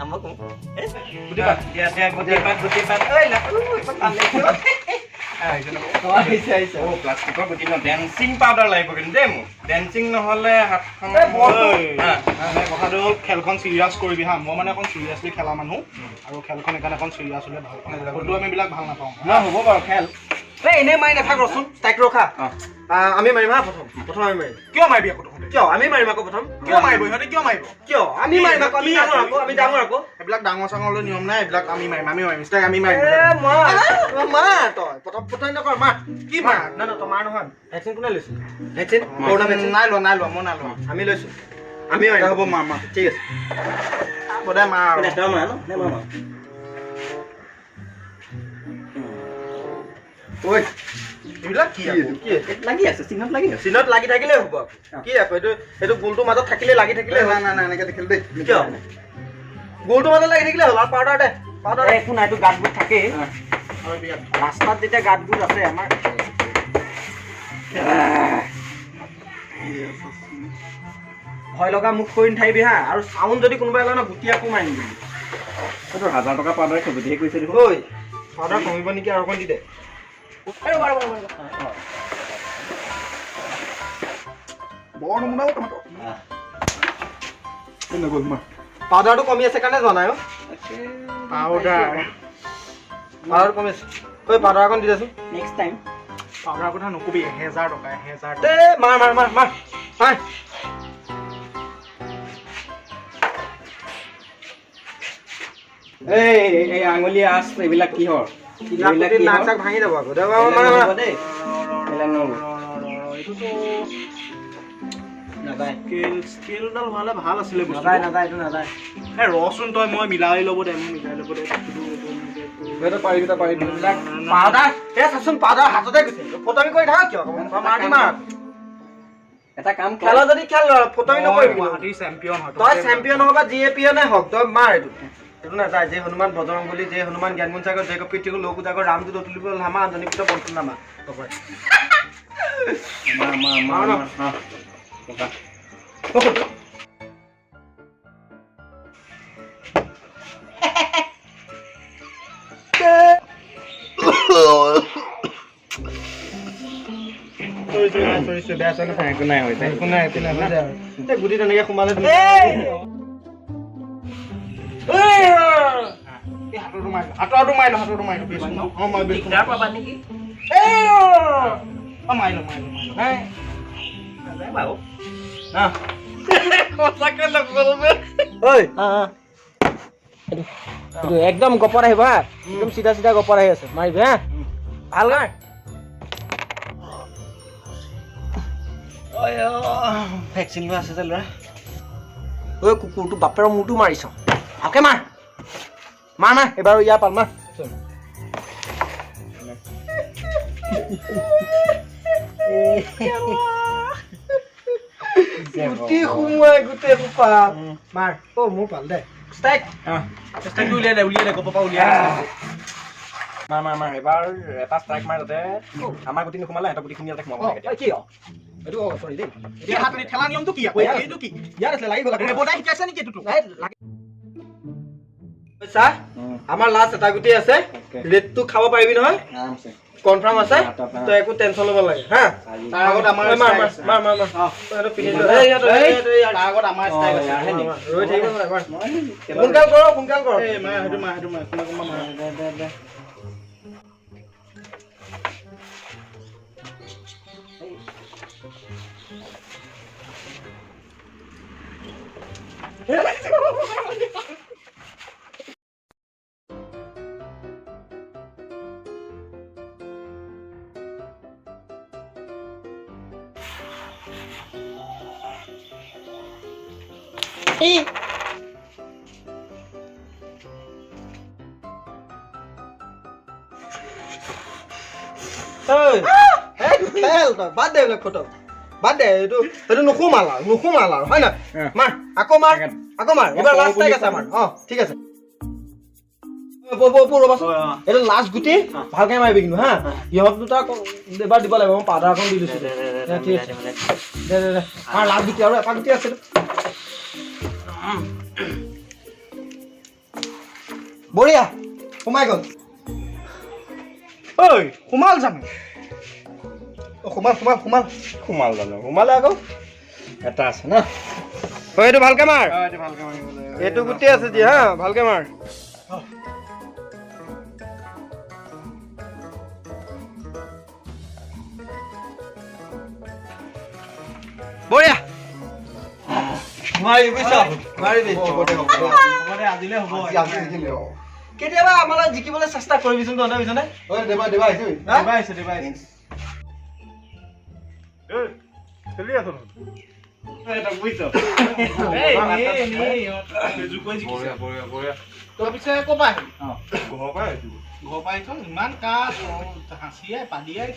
Ambok. Gutipan. Dia gutipan. Oi lah. Papan lagi. প্লাষ্টিকৰ গুটি ন dancing powder লাগিব কিন্তু দেই মোক ডেন্সিং নহ'লে হাতখন মানে কথাটো হ'ল খেলখন চিৰিয়াছ কৰিবি হা মই মানে অকণ চিৰিয়াছলি খেলা মানুহ আৰু খেলখন সেইকাৰণে অকণ চিৰিয়াছ হ'লে ভাল পাওঁ ফটো আমি এইবিলাক ভাল নাপাওঁ হ'ব বাৰু খেল এনেই মাৰি নাথাক ৰচোন তাইক ৰখা আমি মাৰিম হা প্ৰথম আমি মাৰিম কিয় মাৰিবি আকৌ কিয় আমি মাৰিম আকৌ প্ৰথম কিয় মাৰিব ইহঁতে কিয় মাৰিব কিয় আমি মাৰিম আকৌ আমি ডাঙৰ আকৌ এইবিলাক ডাঙৰ চাঙৰলৈ নিয়ম নাই এইবিলাক আমি মাৰিম ষ্টাইক আমি মাৰিম মা তই প্ৰথম নকৰ মা কি মাৰ না তই মাৰ নহয় ভেকচিন কোনে লৈছে ভেকচিন কৰোণা ভেকচিন নাই লোৱা মই নাই লোৱা আমি লৈছোঁ আমি মাৰিম হ'ব মাৰ ঠিক আছে সদায় মাৰ আৰু ঐ এইবিলাক কি লাগি আছে চিনত লাগি থাকিলে হ'ব কি আকৌ এইটো গোলটোৰ মাজত থাকিলে লাগি থাকিলে নাই এনেকৈ দেখিলোঁ দেই কিয় গোলটোৰ মাজত লাগি থাকিলে হ'ল আৰু পাউডাৰ দে একো নাই এইটো গাঁতবোৰ থাকেই ৰাস্তাত যেতিয়া গাঁতবোৰ আছে আমাৰ ভয় লগা মুখ কৰি নাথাকিবি হা আৰু চাউণ্ড যদি কোনোবাই লয় ন গুটি আকৌ মাৰিম বুলি 1000 টকা পাউডাৰ খেলিহে কৈছে দেখোন ঐ পাউডাৰ কমিব নেকি আৰু অকণ দি দে বৰ নমুনাও পাউডাৰটো কমি আছে কাৰণে যোৱা নাই পাউডাৰ কমি আছে ঐ পাউডাৰ অকণ দি দেচোন নেক্সট টাইম পাউডাৰ কথা নকবি 1000 টকা মাৰ এই আঙুলি আঁচ এইবিলাক কিহৰ নাক চাক ভাঙি যাব আকৌ স্কেলডাল হোৱালে ভাল আছিলে নাযায় এইটো নাযায় ৰচোন তই মই মিলাই ল'ব দে পাৰিবি পাউডাৰ চাচোন পাউডাৰ হাততে গৈছে ফটোমি কৰি থাক কিয় মাৰ এটা কাম খেল যদি খেল ফটোমি নকৰিবি গুৱাহাটীৰ চেম্পিয়ন হয় তই চেম্পিয়ন হওক বা যিয়ে পিয়নে হওক তই মাৰ এইটো নাযায় যে হনুমান বজৰংবলী যে হনুমান জ্ঞানগুণ চাগৰ জয় কপিত্ৰিক লোক উজাগৰ ৰামদূত অতুলিব হামা আঞ্জনী পুত্ৰ বন্ধু নামা গুটি তেনেকে সোমালে হাতৰটো মাৰিলো একদম গপত আহিব হা একদম চিধা গপত আহি আছে মাৰিবি হা ভাল গাই ভেকচিন লোৱা আছে যে ল'ৰা ঐ কুকুৰটো বাপেৰৰ মূৰটো মাৰিছ ভালকে মাৰ এবাৰ ইয়াৰ পাল মাৰ গুটি সোমোৱাই গোটেই সোপা মাৰ মোৰ পাল দে ষ্টাইক উলিয়াই দে গপৰ পৰা উলিয়াই মাৰ এবাৰ এটা ষ্ট্ৰাইক মাৰ তাতে আমাৰ গুটি নোসোমালে এটা গুটিখিনি ইয়াতে সোমাব লাগে কি এইটো চৰি দেই এই হাতনি ঠেলা নিয়মটো কি আকৌ এইটো কি ইয়াত আছে লাগি গ'ল ৰেবদাই শিকাইছে নেকি এইটো চা আমাৰ লাষ্ট এটা গুটি আছে ৰেটটো খাব পাৰিবি নহয় কনফাৰ্ম আছে তই একো টেনচন ল'ব লাগে হা তাৰ আগত আমাৰ মাৰ সোনকাল কৰ বাদ দে এইবিলাক ফটো বাদ দে এইটো নোসোমাল আৰু হয় না মাৰ আকৌ মাৰ এবাৰ লাষ্ট টাইক আছে আমাৰ ঠিক আছে এইটো লাষ্ট গুটি ভালকে মাৰিবি কিন্তু হা ইহঁত দুটা এবাৰ দিব লাগিব মই পাউডাৰ এখন দি দিছোঁ ঠিক আছে দে লাষ্ট গুটি আৰু এটা গুটি আছে বঢ়িয়া সোমাই গ'ল ঐ সোমাল জানো সোমাল সোমাল জানো সোমালে আকৌ এটা আছে না এইটো ভালকে মাৰ এইটো গোটেই আছে যি হা ভালকে মাৰ বঢ়িয়া নোৱাৰিবি বুজিছ নোৱাৰিবি আজিলে হ'ব কেতিয়াবা আমাৰ জিকিবলৈ চেষ্টা কৰিবিচোন তহঁতে বুজিছনে দেবা আহিছে খেলি আছো তই পিছে ক'ৰ পৰা আহিলি ঘৰৰ পৰা আহিছো ইমান কাজ হাঁচিয়াই পাদিয়াই